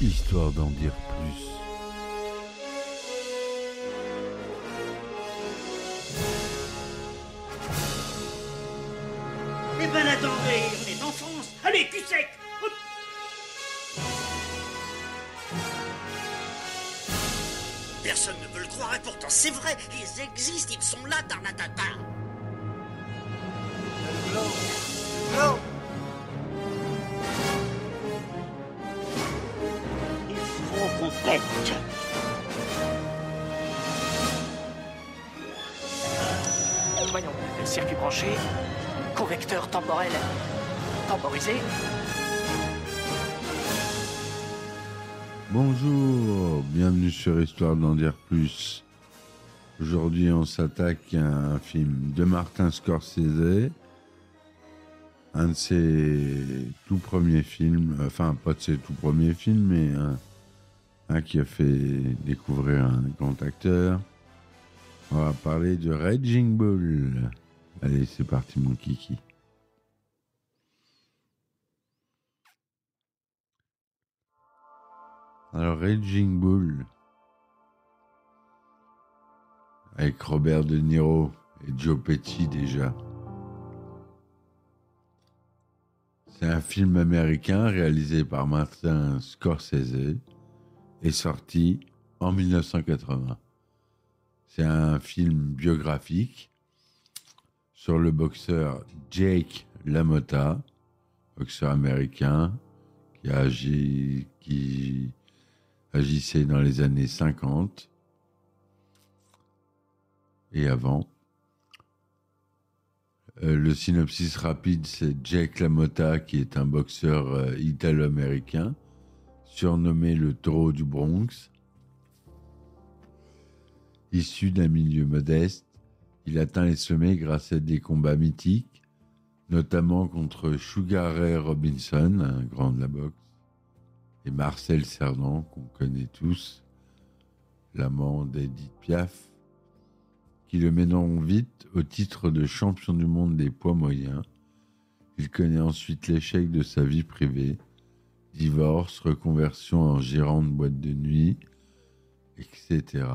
Histoire d'en dire plus. Eh ben attendez, on est en France. Allez, cul sec. Hop. Personne ne veut le croire et pourtant c'est vrai. Ils existent, ils sont là, Tarnatata. Il faut qu'on pète. Voyons, circuit branché, correcteur temporel temporisé. Bonjour, bienvenue sur Histoire d'en dire plus. Aujourd'hui, on s'attaque à un film de Martin Scorsese, un de ses tout premiers films, enfin pas de ses tout premiers films, mais un qui a fait découvrir un grand acteur. On va parler de Raging Bull. Allez, c'est parti mon kiki. Alors, Raging Bull, avec Robert De Niro et Joe Pesci déjà. C'est un film américain réalisé par Martin Scorsese et sorti en 1980. C'est un film biographique sur le boxeur Jake LaMotta, boxeur américain qui agissait dans les années 50 et avant. Le synopsis rapide, c'est Jake LaMotta, qui est un boxeur italo-américain, surnommé le Taureau du Bronx. Issu d'un milieu modeste, il atteint les sommets grâce à des combats mythiques, notamment contre Sugar Ray Robinson, un grand de la boxe, et Marcel Cerdan, qu'on connaît tous, l'amant d'Edith Piaf, qui le mèneront vite au titre de champion du monde des poids moyens. Il connaît ensuite l'échec de sa vie privée, divorce, reconversion en gérant de boîte de nuit, etc.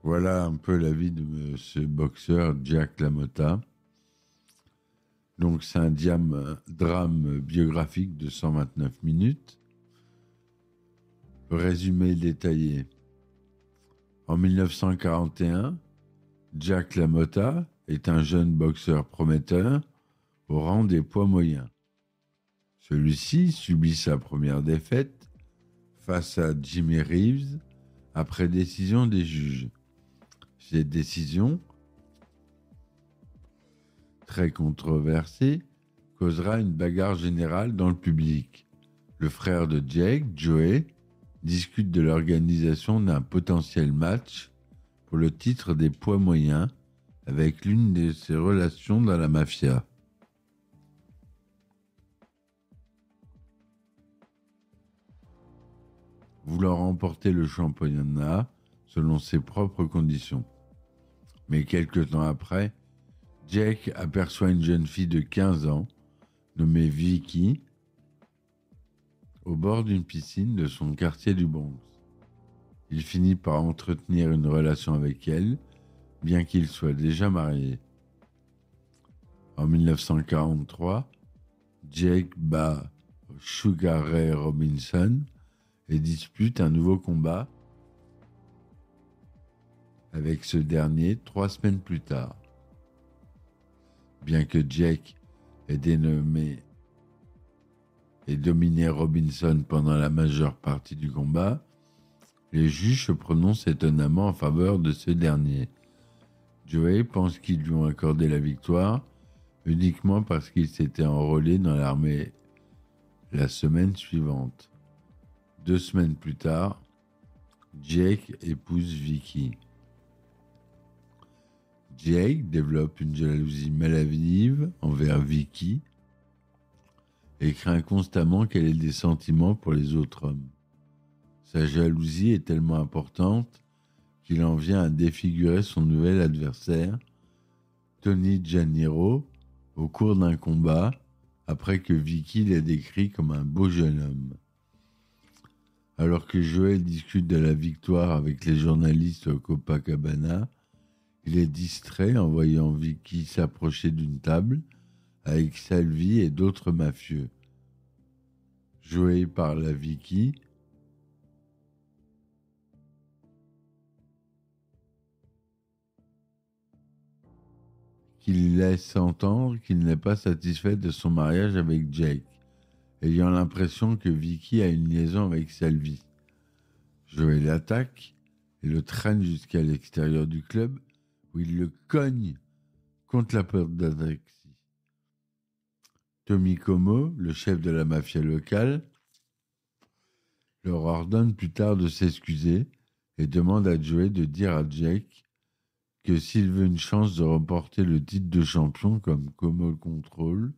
Voilà un peu la vie de ce boxeur Jake LaMotta. Donc c'est un drame biographique de 129 minutes. Résumé détaillé. En 1941, Jake LaMotta est un jeune boxeur prometteur au rang des poids moyens. Celui-ci subit sa première défaite face à Jimmy Reeves après décision des juges. Cette décision, très controversée, causera une bagarre générale dans le public. Le frère de Jake, Joey, discute de l'organisation d'un potentiel match pour le titre des poids moyens avec l'une de ses relations dans la mafia. Voulant remporter le championnat selon ses propres conditions. Mais quelques temps après, Jake aperçoit une jeune fille de 15 ans, nommée Vicky, au bord d'une piscine de son quartier du Bronx. Il finit par entretenir une relation avec elle, bien qu'il soit déjà marié. En 1943, Jake bat Sugar Ray Robinson et dispute un nouveau combat avec ce dernier 3 semaines plus tard. Bien que Jake ait dénommé et dominé Robinson pendant la majeure partie du combat, les juges se prononcent étonnamment en faveur de ce dernier. Joey pense qu'ils lui ont accordé la victoire uniquement parce qu'il s'était enrôlé dans l'armée la semaine suivante. 2 semaines plus tard, Jake épouse Vicky. Jake développe une jalousie maladive envers Vicky et craint constamment qu'elle ait des sentiments pour les autres hommes. Sa jalousie est tellement importante qu'il en vient à défigurer son nouvel adversaire, Tony Janiro, au cours d'un combat, après que Vicky l'ait décrit comme un beau jeune homme. Alors que Joey discute de la victoire avec les journalistes au Copacabana, il est distrait en voyant Vicky s'approcher d'une table avec Salvi et d'autres mafieux. Joey parle à Vicky. Qu'il laisse entendre qu'il n'est pas satisfait de son mariage avec Jake, ayant l'impression que Vicky a une liaison avec Salvi. Joey l'attaque et le traîne jusqu'à l'extérieur du club où il le cogne contre la porte d'un taxi. Tommy Como, le chef de la mafia locale, leur ordonne plus tard de s'excuser et demande à Joey de dire à Jake que s'il veut une chance de remporter le titre de champion comme Como le contrôle,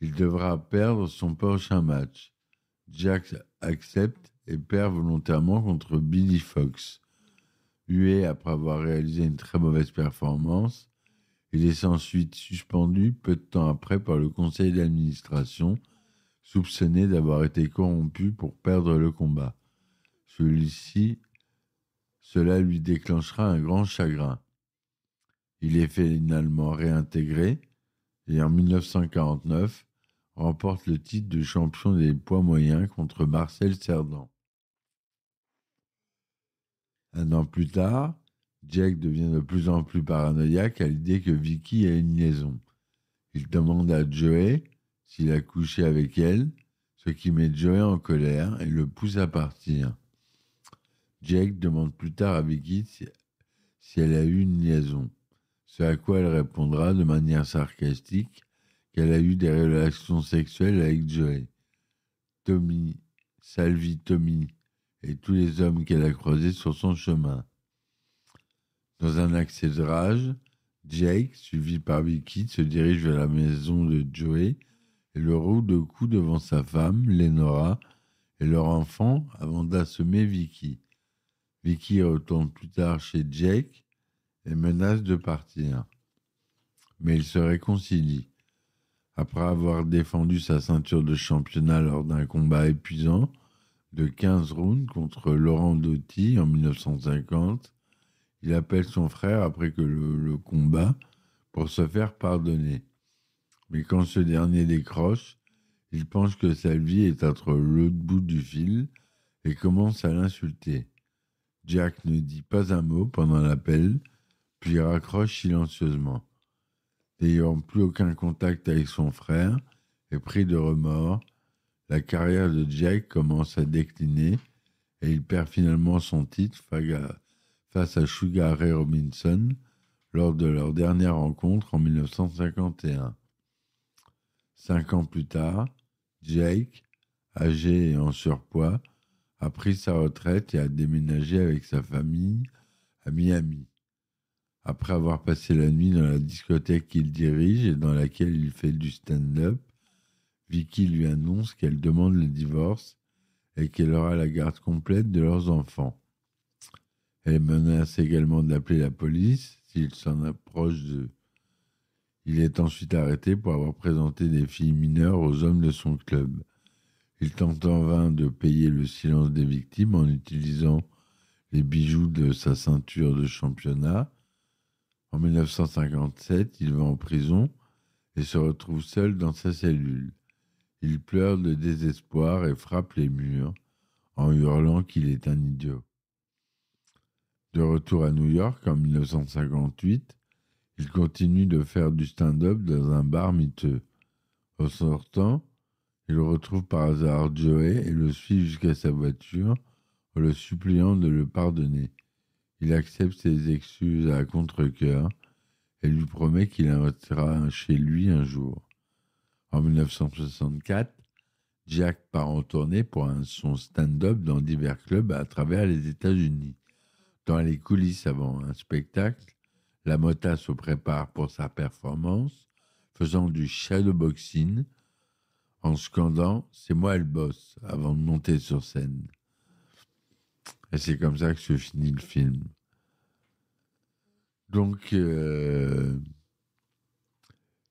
il devra perdre son prochain match. Jack accepte et perd volontairement contre Billy Fox. Hué après avoir réalisé une très mauvaise performance, il est ensuite suspendu peu de temps après par le conseil d'administration, soupçonné d'avoir été corrompu pour perdre le combat. Cela lui déclenchera un grand chagrin. Il est finalement réintégré et en 1949 remporte le titre de champion des poids moyens contre Marcel Cerdan. Un an plus tard, Jack devient de plus en plus paranoïaque à l'idée que Vicky a une liaison. Il demande à Joey s'il a couché avec elle, ce qui met Joey en colère et le pousse à partir. Jake demande plus tard à Vicky si elle a eu une liaison, ce à quoi elle répondra de manière sarcastique qu'elle a eu des relations sexuelles avec Joey. Salvi Tommy et tous les hommes qu'elle a croisés sur son chemin. Dans un accès de rage, Jake, suivi par Vicky, se dirige vers la maison de Joey et le roue de coups devant sa femme, Lenora, et leur enfant avant d'assommer Vicky. Vicky retourne plus tard chez Jake et menace de partir. Mais ils se réconcilient. Après avoir défendu sa ceinture de championnat lors d'un combat épuisant de 15 rounds contre Laurent Doty en 1950, il appelle son frère après que le combat pour se faire pardonner. Mais quand ce dernier décroche, il pense que sa vie est à l'autre bout du fil et commence à l'insulter. Jack ne dit pas un mot pendant l'appel, puis raccroche silencieusement. N'ayant plus aucun contact avec son frère et pris de remords, la carrière de Jack commence à décliner et il perd finalement son titre face à Sugar Ray Robinson lors de leur dernière rencontre en 1951. 5 ans plus tard, Jake, âgé et en surpoids, a pris sa retraite et a déménagé avec sa famille à Miami. Après avoir passé la nuit dans la discothèque qu'il dirige et dans laquelle il fait du stand-up, Vicky lui annonce qu'elle demande le divorce et qu'elle aura la garde complète de leurs enfants. Elle menace également d'appeler la police s'il s'en approche d'eux. Il est ensuite arrêté pour avoir présenté des filles mineures aux hommes de son club. Il tente en vain de payer le silence des victimes en utilisant les bijoux de sa ceinture de championnat. En 1957, il va en prison et se retrouve seul dans sa cellule. Il pleure de désespoir et frappe les murs en hurlant qu'il est un idiot. De retour à New York en 1958, il continue de faire du stand-up dans un bar miteux. Au sortant, il retrouve par hasard Joey et le suit jusqu'à sa voiture en le suppliant de le pardonner. Il accepte ses excuses à contre-cœur et lui promet qu'il invitera chez lui un jour. En 1964, Jack part en tournée pour son stand-up dans divers clubs à travers les États-Unis. Dans les coulisses avant un spectacle, la Mota se prépare pour sa performance, faisant du shadowboxing en scandant « C'est moi le boss » avant de monter sur scène. Et c'est comme ça que se finit le film. Donc,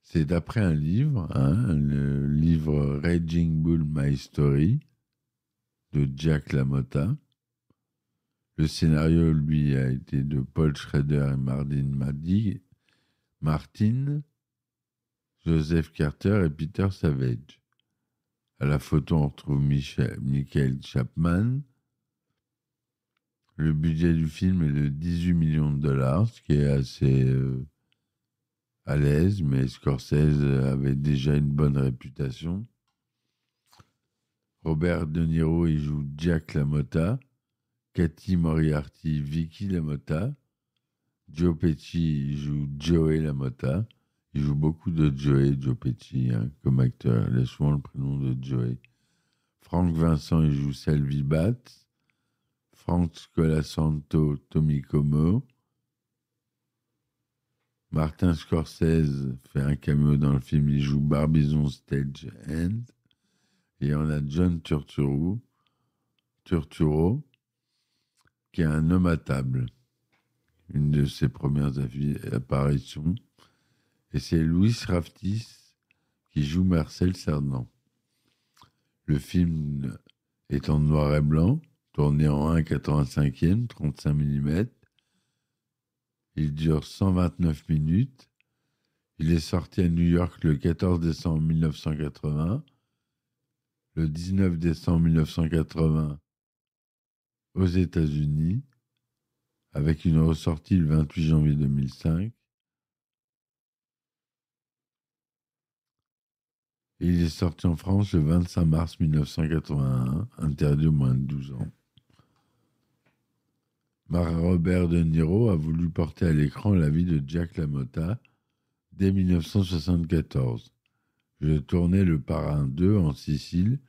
c'est d'après un livre, le livre Raging Bull My Story de Jack LaMotta. Le scénario, lui, a été de Paul Schrader et Martin, Joseph Carter et Peter Savage. À la photo, on retrouve Michael Chapman. Le budget du film est de 18 millions de dollars, ce qui est assez à l'aise, mais Scorsese avait déjà une bonne réputation. Robert De Niro y joue Jack LaMotta, Cathy Moriarty, Vicky LaMotta, Joe Pesci y joue Joey LaMotta. Il joue beaucoup de Joe Pesci comme acteur. Il a souvent le prénom de Joey. Frank Vincent y joue Selby Batts. Frank Colasanto, Tommy Como. Martin Scorsese fait un cameo dans le film. Il joue Barbizon Stage End. Et on a John Turturro, qui est un homme à table. Une de ses premières apparitions. Et c'est Louis Raftis qui joue Marcel Cerdan. Le film est en noir et blanc, tourné en 1,85e, 35 mm. Il dure 129 minutes. Il est sorti à New York le 14 décembre 1980, le 19 décembre 1980 aux États-Unis, avec une ressortie le 28 janvier 2005. Et il est sorti en France le 25 mars 1981, interdit aux moins de 12 ans. Robert De Niro a voulu porter à l'écran la vie de Jack LaMotta dès 1974. Je tournais Le Parrain 2 en Sicile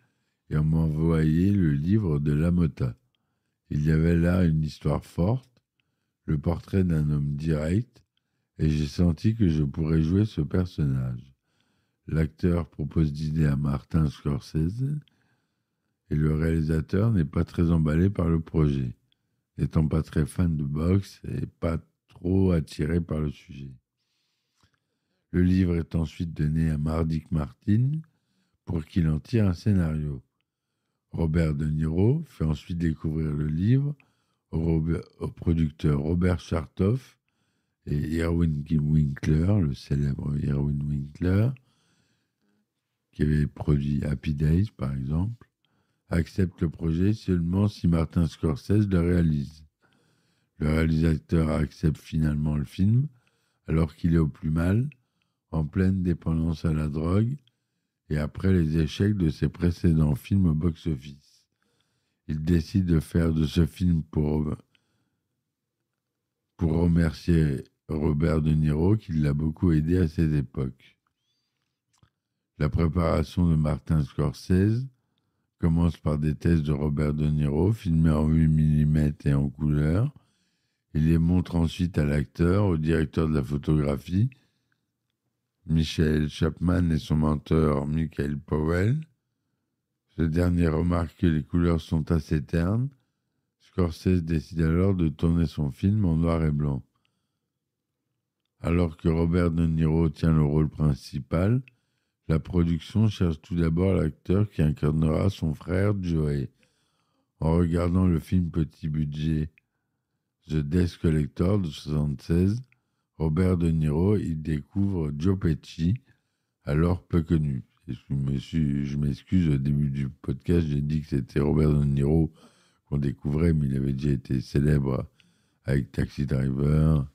et on m'a envoyé le livre de LaMotta. Il y avait là une histoire forte, le portrait d'un homme direct, et j'ai senti que je pourrais jouer ce personnage. L'acteur propose d'idée à Martin Scorsese et le réalisateur n'est pas très emballé par le projet, n'étant pas très fan de boxe et pas trop attiré par le sujet. Le livre est ensuite donné à Mardick Martin pour qu'il en tire un scénario. Robert De Niro fait ensuite découvrir le livre au producteur Robert Chartoff et Irwin Winkler, le célèbre Irwin Winkler, qui avait produit Happy Days, par exemple, accepte le projet seulement si Martin Scorsese le réalise. Le réalisateur accepte finalement le film, alors qu'il est au plus mal, en pleine dépendance à la drogue, et après les échecs de ses précédents films au box-office. Il décide de faire de ce film pour remercier Robert De Niro, qui l'a beaucoup aidé à cette époque. La préparation de Martin Scorsese commence par des tests de Robert De Niro, filmés en 8 mm et en couleur. Il les montre ensuite à l'acteur, au directeur de la photographie, Michael Chapman et son mentor Michael Powell. Ce dernier remarque que les couleurs sont assez ternes. Scorsese décide alors de tourner son film en noir et blanc. Alors que Robert De Niro tient le rôle principal, la production cherche tout d'abord l'acteur qui incarnera son frère Joey. En regardant le film petit budget The Death Collector de 1976, Robert De Niro y découvre Joe Pesci, alors peu connu. Je m'excuse, au début du podcast, j'ai dit que c'était Robert De Niro qu'on découvrait, mais il avait déjà été célèbre avec Taxi Driver,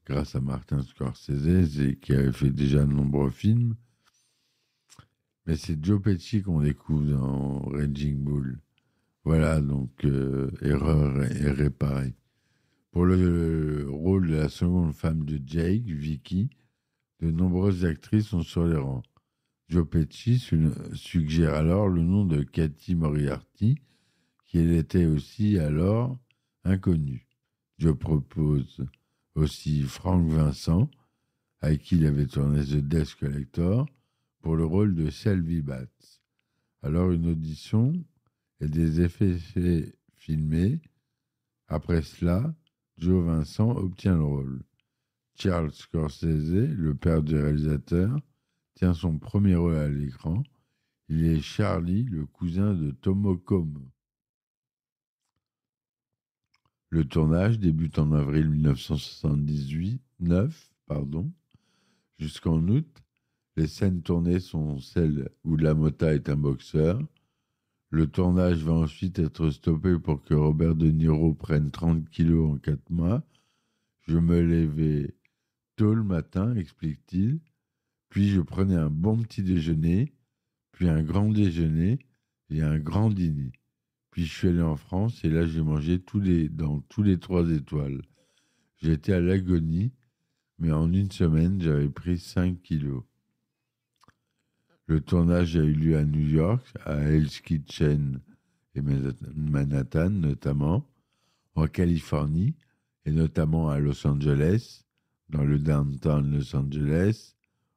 grâce à Martin Scorsese, et qui avait fait déjà de nombreux films. Mais c'est Joe Pesci qu'on découvre dans Raging Bull. Voilà, donc erreur est réparée. Pour le rôle de la seconde femme de Jake, Vicky, de nombreuses actrices sont sur les rangs. Joe Pesci suggère alors le nom de Cathy Moriarty, qui était aussi alors inconnue. Joe propose aussi Frank Vincent, avec qui il avait tourné The Death Collector, pour le rôle de Selby Batts. Alors une audition et des effets filmés. Après cela, Joe Vincent obtient le rôle. Charles Scorsese, le père du réalisateur, tient son premier rôle à l'écran. Il est Charlie, le cousin de Tomo Como. Le tournage débute en avril 1979, jusqu'en août. Les scènes tournées sont celles où LaMotta est un boxeur. Le tournage va ensuite être stoppé pour que Robert De Niro prenne 30 kilos en 4 mois. Je me levais tôt le matin, explique-t-il. Puis je prenais un bon petit déjeuner, puis un grand déjeuner et un grand dîner. Puis je suis allé en France et là j'ai mangé dans tous les 3 étoiles. J'étais à l'agonie, mais en une semaine j'avais pris 5 kilos. Le tournage a eu lieu à New York, à Hell's Kitchen et Manhattan notamment, en Californie et notamment à Los Angeles, dans le downtown Los Angeles,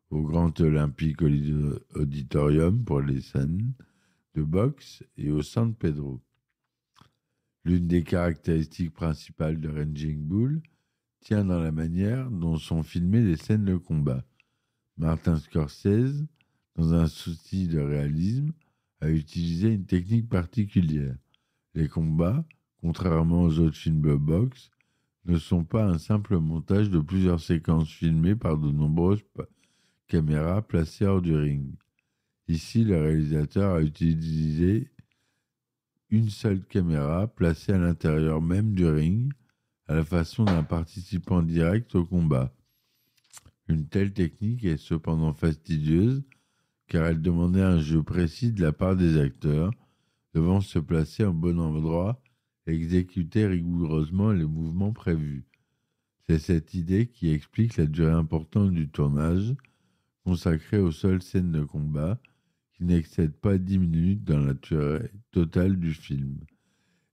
au Grand Olympic Auditorium pour les scènes de boxe et au San Pedro. L'une des caractéristiques principales de Raging Bull tient dans la manière dont sont filmées les scènes de combat. Martin Scorsese, dans un souci de réalisme, a utilisé une technique particulière. Les combats, contrairement aux autres films de boxe, ne sont pas un simple montage de plusieurs séquences filmées par de nombreuses caméras placées hors du ring. Ici, le réalisateur a utilisé une seule caméra placée à l'intérieur même du ring, à la façon d'un participant direct au combat. Une telle technique est cependant fastidieuse, car elle demandait un jeu précis de la part des acteurs, devant se placer au bon endroit et exécuter rigoureusement les mouvements prévus. C'est cette idée qui explique la durée importante du tournage, consacrée aux seules scènes de combat, qui n'excèdent pas 10 minutes dans la durée totale du film,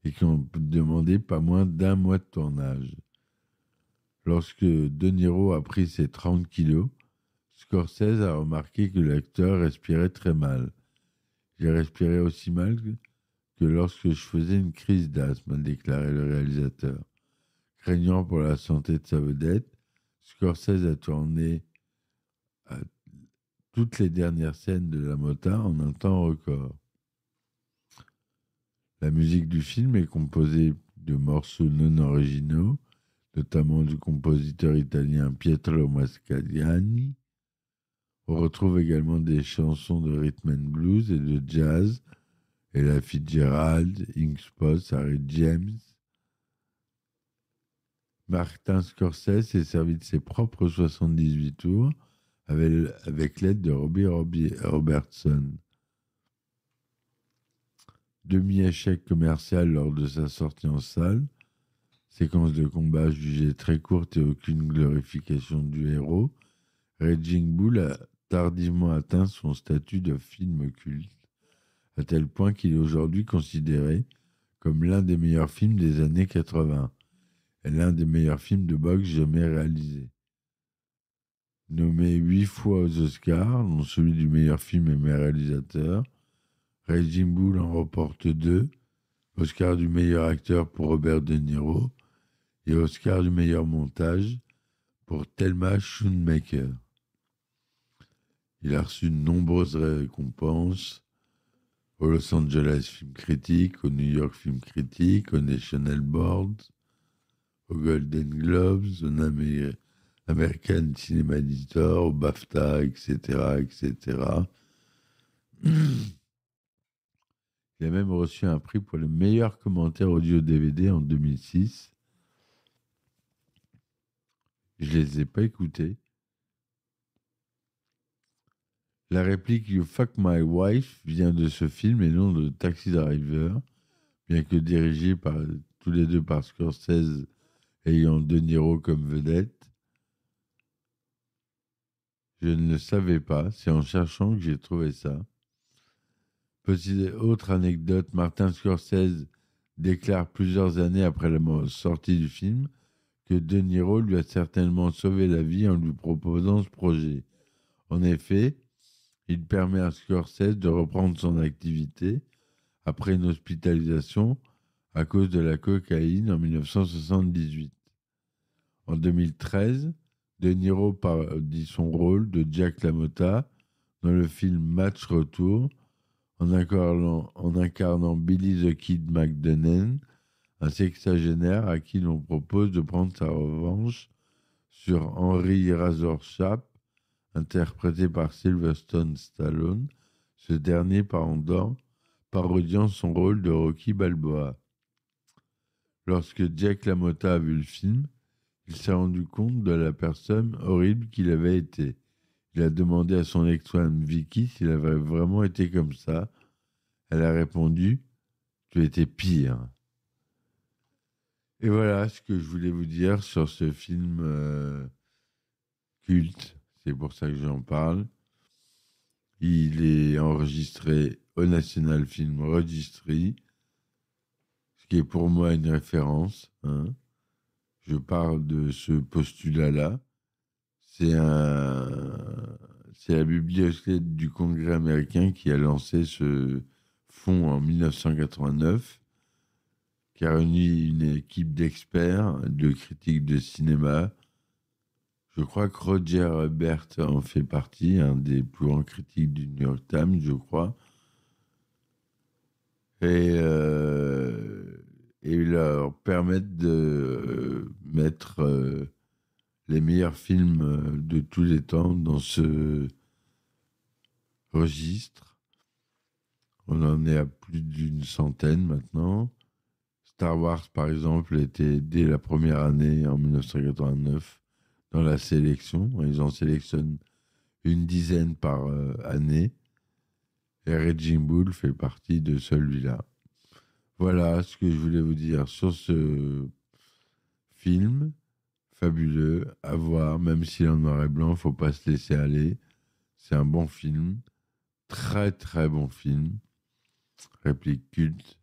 et qui ont demandé pas moins d'1 mois de tournage. Lorsque De Niro a pris ses 30 kilos, Scorsese a remarqué que l'acteur respirait très mal. J'ai respiré aussi mal que lorsque je faisais une crise d'asthme, a déclaré le réalisateur. Craignant pour la santé de sa vedette, Scorsese a tourné toutes les dernières scènes de LaMotta en un temps record. La musique du film est composée de morceaux non originaux, notamment du compositeur italien Pietro Mascagni. On retrouve également des chansons de rhythm and blues et de jazz, Ella Fitzgerald, Ink Spot, Harry James. Martin Scorsese s'est servi de ses propres 78 tours avec l'aide de Robbie Robertson. Demi-échec commercial lors de sa sortie en salle, séquence de combat jugée très courte et aucune glorification du héros, Raging Bull a tardivement atteint son statut de film culte, à tel point qu'il est aujourd'hui considéré comme l'un des meilleurs films des années 80 et l'un des meilleurs films de boxe jamais réalisés. Nommé 8 fois aux Oscars, dont celui du meilleur film et meilleur réalisateur, Raging Bull en remporte 2, Oscar du meilleur acteur pour Robert De Niro et Oscar du meilleur montage pour Thelma Schoonmaker. Il a reçu de nombreuses récompenses au Los Angeles Film Critics, au New York Film Critics, au National Board, au Golden Globes, au American Cinema Editor, au BAFTA, etc., etc. Il a même reçu un prix pour le meilleur commentaire audio-DVD en 2006. Je ne les ai pas écoutés. La réplique You fuck my wife vient de ce film et non de Taxi Driver, bien que dirigé tous les deux par Scorsese ayant De Niro comme vedette. Je ne le savais pas, c'est en cherchant que j'ai trouvé ça. Petite autre anecdote, Martin Scorsese déclare plusieurs années après la sortie du film que De Niro lui a certainement sauvé la vie en lui proposant ce projet. En effet, il permet à Scorsese de reprendre son activité après une hospitalisation à cause de la cocaïne en 1978. En 2013, De Niro parodie son rôle de Jack LaMotta dans le film Match Retour en incarnant Billy the Kid McDonough, un sexagénaire à qui l'on propose de prendre sa revanche sur Henry Razor Sharp, interprété par Sylvester Stallone, ce dernier parodiant son rôle de Rocky Balboa. Lorsque Jack LaMotta a vu le film, il s'est rendu compte de la personne horrible qu'il avait été. Il a demandé à son ex-femme Vicky s'il avait vraiment été comme ça. Elle a répondu « Tu étais pire ». Et voilà ce que je voulais vous dire sur ce film culte. C'est pour ça que j'en parle. Il est enregistré au National Film Registry, ce qui est pour moi une référence. Je parle de ce postulat-là. C'est la bibliothèque du Congrès américain qui a lancé ce fonds en 1989, qui a réuni une équipe d'experts, de critiques de cinéma. Je crois que Roger Ebert en fait partie, un des plus grands critiques du New York Times, je crois. Et leur permettre de mettre les meilleurs films de tous les temps dans ce registre. On en est à plus d'une centaine maintenant. Star Wars, par exemple, était dès la première année, en 1989, dans la sélection. Ils en sélectionnent une dizaine par année. Et Raging Bull fait partie de celui-là. Voilà ce que je voulais vous dire sur ce film fabuleux à voir, même s'il est en noir et blanc, il ne faut pas se laisser aller. C'est un bon film, très très bon film, réplique culte.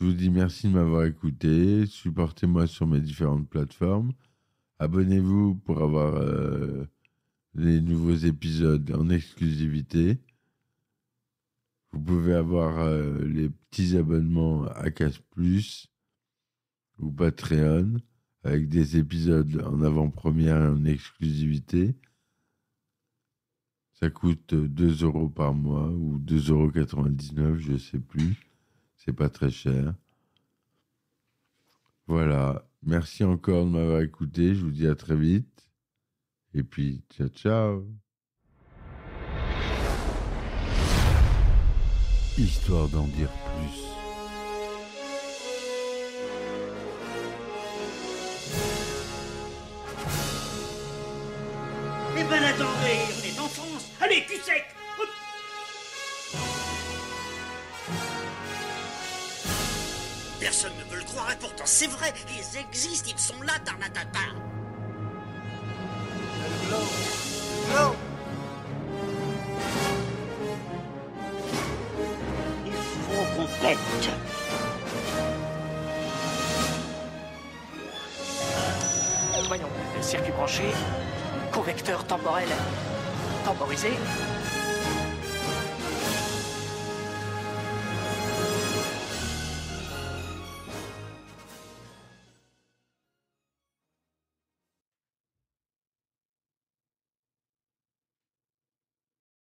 Je vous dis merci de m'avoir écouté, supportez-moi sur mes différentes plateformes, abonnez-vous pour avoir les nouveaux épisodes en exclusivité. Vous pouvez avoir les petits abonnements à Casse Plus ou Patreon avec des épisodes en avant-première et en exclusivité. Ça coûte 2 € par mois ou 2,99 €, je ne sais plus. C'est pas très cher. Voilà. Merci encore de m'avoir écouté. Je vous dis à très vite. Et puis, ciao, ciao. Histoire d'en dire plus. Eh ben attendez, on est en France. Allez, cul sec. Hop. Personne ne veut le croire et pourtant c'est vrai, ils existent, ils sont là, Tarnatata. Il faut qu'on pète. Voyons, circuit branché, correcteur temporel temporisé,